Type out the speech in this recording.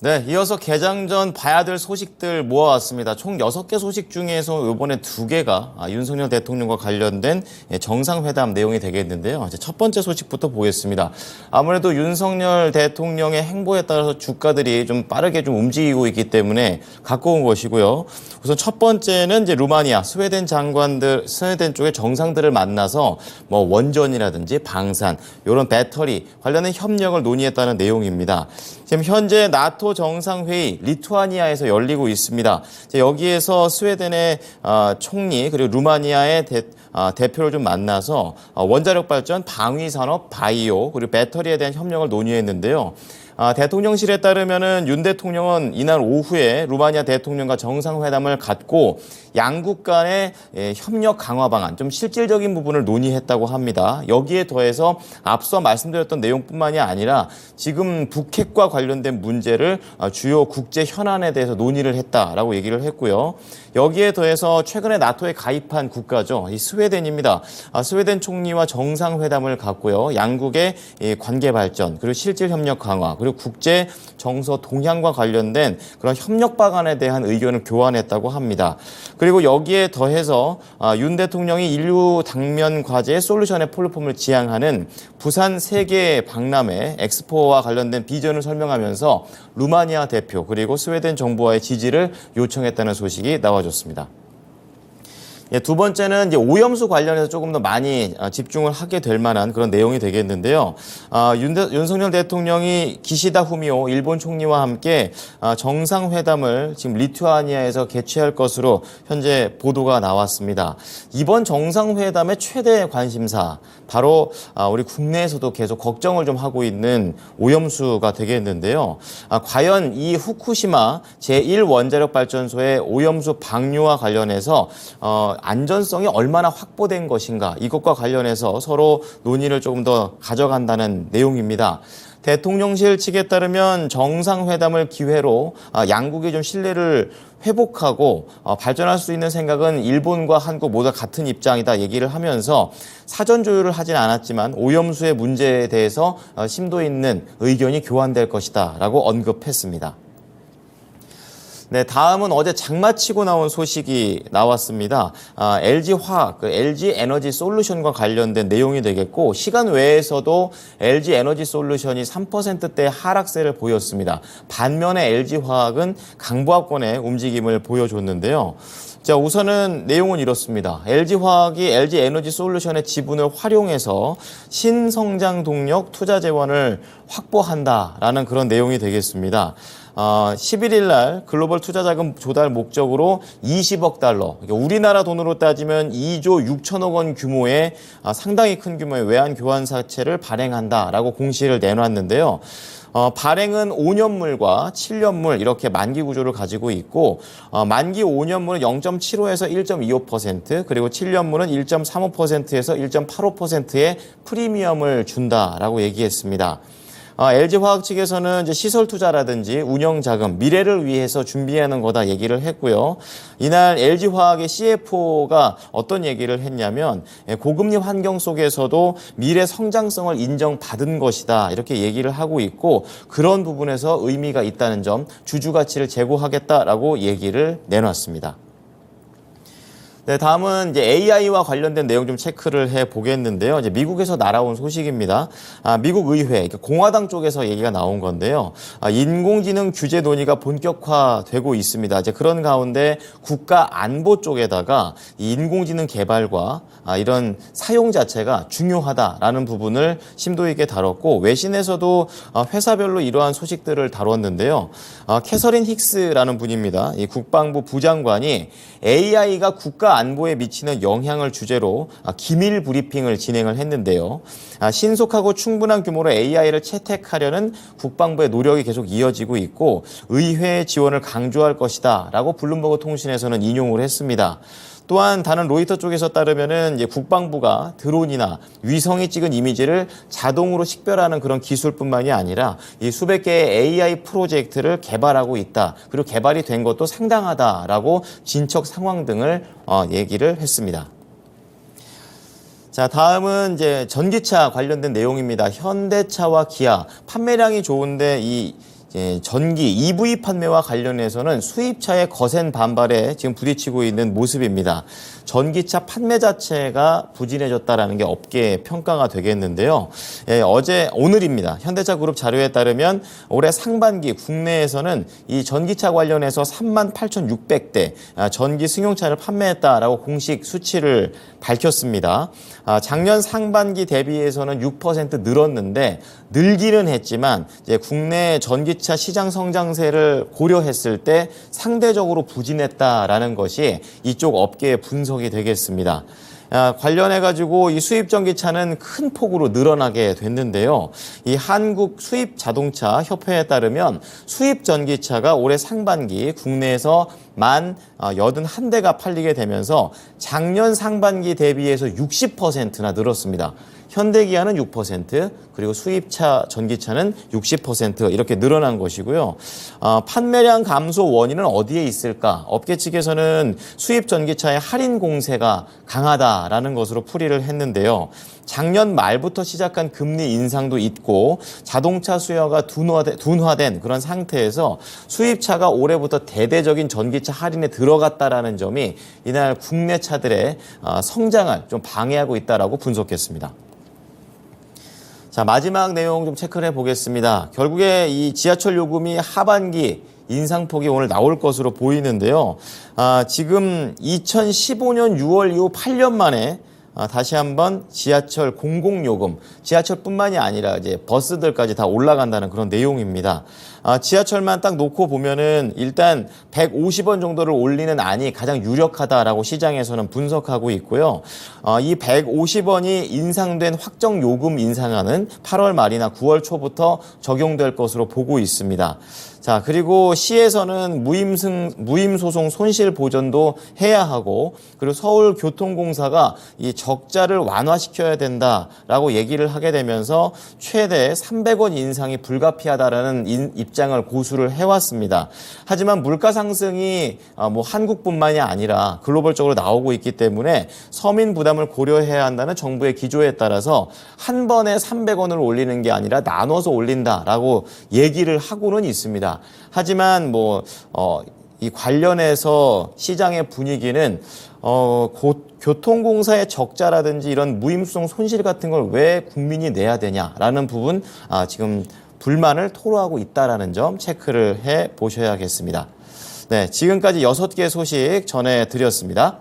네, 이어서 개장 전 봐야 될 소식들 모아왔습니다. 총 6개 소식 중에서 이번에 2개가 윤석열 대통령과 관련된 정상회담 내용이 되겠는데요. 이제 첫 번째 소식부터 보겠습니다. 아무래도 윤석열 대통령의 행보에 따라서 주가들이 좀 빠르게 좀 움직이고 있기 때문에 갖고 온 것이고요. 우선 첫 번째는 이제 루마니아, 스웨덴 쪽의 정상들을 만나서 뭐 원전이라든지 방산, 이런 배터리 관련된 협력을 논의했다는 내용입니다. 지금 현재 나토 정상회의 리투아니아에서 열리고 있습니다. 여기에서 스웨덴의 총리 그리고 루마니아의 대표를 좀 만나서 원자력 발전, 방위산업, 바이오 그리고 배터리에 대한 협력을 논의했는데요. 대통령실에 따르면은 윤 대통령은 이날 오후에 루마니아 대통령과 정상회담을 갖고 양국 간의 협력 강화 방안, 좀 실질적인 부분을 논의했다고 합니다. 여기에 더해서 앞서 말씀드렸던 내용뿐만이 아니라 지금 북핵과 관련된 문제를 주요 국제 현안에 대해서 논의를 했다라고 얘기를 했고요. 여기에 더해서 최근에 나토에 가입한 국가죠. 이 스웨덴입니다. 스웨덴 총리와 정상회담을 갖고요. 양국의 관계 발전, 그리고 실질 협력 강화, 그리고 국제 정서 동향과 관련된 그런 협력 방안에 대한 의견을 교환했다고 합니다. 그리고 여기에 더해서 윤 대통령이 인류 당면 과제의 솔루션의 플랫폼을 지향하는 부산 세계 박람회 엑스포와 관련된 비전을 설명하면서 루마니아 대표 그리고 스웨덴 정부와의 지지를 요청했다는 소식이 나와줬습니다. 두 번째는 이제 오염수 관련해서 조금 더 많이 집중을 하게 될 만한 그런 내용이 되겠는데요. 윤석열 대통령이 기시다 후미오 일본 총리와 함께 정상회담을 지금 리투아니아에서 개최할 것으로 현재 보도가 나왔습니다. 이번 정상회담의 최대 관심사, 바로 우리 국내에서도 계속 걱정을 좀 하고 있는 오염수가 되겠는데요. 과연 이 후쿠시마 제1원자력 발전소의 오염수 방류와 관련해서 안전성이 얼마나 확보된 것인가, 이것과 관련해서 서로 논의를 조금 더 가져간다는 내용입니다. 대통령실 측에 따르면 정상회담을 기회로 양국의 좀 신뢰를 회복하고 발전할 수 있는 생각은 일본과 한국 모두 같은 입장이다 얘기를 하면서 사전 조율을 하진 않았지만 오염수의 문제에 대해서 심도 있는 의견이 교환될 것이다 라고 언급했습니다. 네, 다음은 어제 장마치고 나온 소식이 나왔습니다. LG화학, LG에너지솔루션과 관련된 내용이 되겠고, 시간 외에서도 LG에너지솔루션이 3%대 하락세를 보였습니다. 반면에 LG화학은 강보합권의 움직임을 보여줬는데요. 자, 우선은 내용은 이렇습니다. LG화학이 LG에너지솔루션의 지분을 활용해서 신성장 동력 투자 재원을 확보한다라는 그런 내용이 되겠습니다. 11일 날 글로벌 투자자금 조달 목적으로 20억 달러, 그러니까 우리나라 돈으로 따지면 2조 6천억 원 규모의 상당히 큰 규모의 외환 교환사채를 발행한다라고 공시를 내놨는데요. 발행은 5년물과 7년물 이렇게 만기 구조를 가지고 있고 만기 5년물은 0.75에서 1.25% 그리고 7년물은 1.35%에서 1.85%의 프리미엄을 준다라고 얘기했습니다. LG화학 측에서는 이제 시설 투자라든지 운영 자금, 미래를 위해서 준비하는 거다 얘기를 했고요. 이날 LG화학의 CFO가 어떤 얘기를 했냐면 고금리 환경 속에서도 미래 성장성을 인정받은 것이다 이렇게 얘기를 하고 있고 그런 부분에서 의미가 있다는 점, 주주 가치를 제고하겠다라고 얘기를 내놨습니다. 네, 다음은 이제 AI와 관련된 내용 좀 체크를 해 보겠는데요. 이제 미국에서 날아온 소식입니다. 미국 의회, 공화당 쪽에서 얘기가 나온 건데요. 인공지능 규제 논의가 본격화되고 있습니다. 이제 그런 가운데 국가 안보 쪽에다가 이 인공지능 개발과 이런 사용 자체가 중요하다라는 부분을 심도 있게 다뤘고 외신에서도 회사별로 이러한 소식들을 다뤘는데요. 캐서린 힉스라는 분입니다. 이 국방부 부장관이 AI가 국가 안보에 미치는 영향을 주제로 기밀 브리핑을 진행을 했는데요. 신속하고 충분한 규모로 AI를 채택하려는 국방부의 노력이 계속 이어지고 있고 의회의 지원을 강조할 것이다 라고 블룸버그 통신에서는 인용을 했습니다. 또한 다른 로이터 쪽에서 따르면은 이제 국방부가 드론이나 위성이 찍은 이미지를 자동으로 식별하는 그런 기술뿐만이 아니라 이 수백 개의 AI 프로젝트를 개발하고 있다. 그리고 개발이 된 것도 상당하다라고 진척 상황 등을 얘기를 했습니다. 자, 다음은 이제 전기차 관련된 내용입니다. 현대차와 기아 판매량이 좋은데 이 전기 EV 판매와 관련해서는 수입차의 거센 반발에 지금 부딪히고 있는 모습입니다. 전기차 판매 자체가 부진해졌다라는 게 업계 평가가 되겠는데요. 오늘입니다. 현대차 그룹 자료에 따르면 올해 상반기 국내에서는 이 전기차 관련해서 38,600대 전기 승용차를 판매했다라고 공식 수치를 밝혔습니다. 작년 상반기 대비해서는 6% 늘었는데 늘기는 했지만 이제 국내 전기차 시장 성장세를 고려했을 때 상대적으로 부진했다라는 것이 이쪽 업계의 분석이 되겠습니다. 관련해가지고 이 수입 전기차는 큰 폭으로 늘어나게 됐는데요. 이 한국 수입 자동차 협회에 따르면 수입 전기차가 올해 상반기 국내에서 81대가 팔리게 되면서 작년 상반기 대비해서 60%나 늘었습니다. 현대기아는 6%, 그리고 수입차 전기차는 60% 이렇게 늘어난 것이고요. 판매량 감소 원인은 어디에 있을까? 업계 측에서는 수입 전기차의 할인 공세가 강하다라는 것으로 풀이를 했는데요. 작년 말부터 시작한 금리 인상도 있고 자동차 수요가 둔화된 그런 상태에서 수입차가 올해부터 대대적인 전기차 할인에 들어갔다라는 점이 이날 국내 차들의 성장을 좀 방해하고 있다라고 분석했습니다. 자, 마지막 내용 좀 체크를 해보겠습니다. 결국에 이 지하철 요금이 하반기 인상폭이 오늘 나올 것으로 보이는데요. 지금 2015년 6월 이후 8년 만에 다시 한번 지하철 공공요금, 지하철뿐만이 아니라 이제 버스들까지 다 올라간다는 그런 내용입니다. 지하철만 딱 놓고 보면은 일단 150원 정도를 올리는 안이 가장 유력하다라고 시장에서는 분석하고 있고요. 이 150원이 인상된 확정 요금 인상안은 8월 말이나 9월 초부터 적용될 것으로 보고 있습니다. 자, 그리고 시에서는 무임소송 손실 보전도 해야 하고, 그리고 서울교통공사가 이 적자를 완화시켜야 된다라고 얘기를 하게 되면서 최대 300원 인상이 불가피하다라는 입장을 고수를 해왔습니다. 하지만 물가 상승이 한국뿐만이 아니라 글로벌적으로 나오고 있기 때문에 서민 부담을 고려해야 한다는 정부의 기조에 따라서 한 번에 300원을 올리는 게 아니라 나눠서 올린다라고 얘기를 하고는 있습니다. 하지만 이 관련해서 시장의 분위기는 교통공사의 적자라든지 이런 무임수송 손실 같은 걸 왜 국민이 내야 되냐라는 부분 지금 불만을 토로하고 있다라는 점 체크를 해 보셔야겠습니다. 네, 지금까지 6개 소식 전해드렸습니다.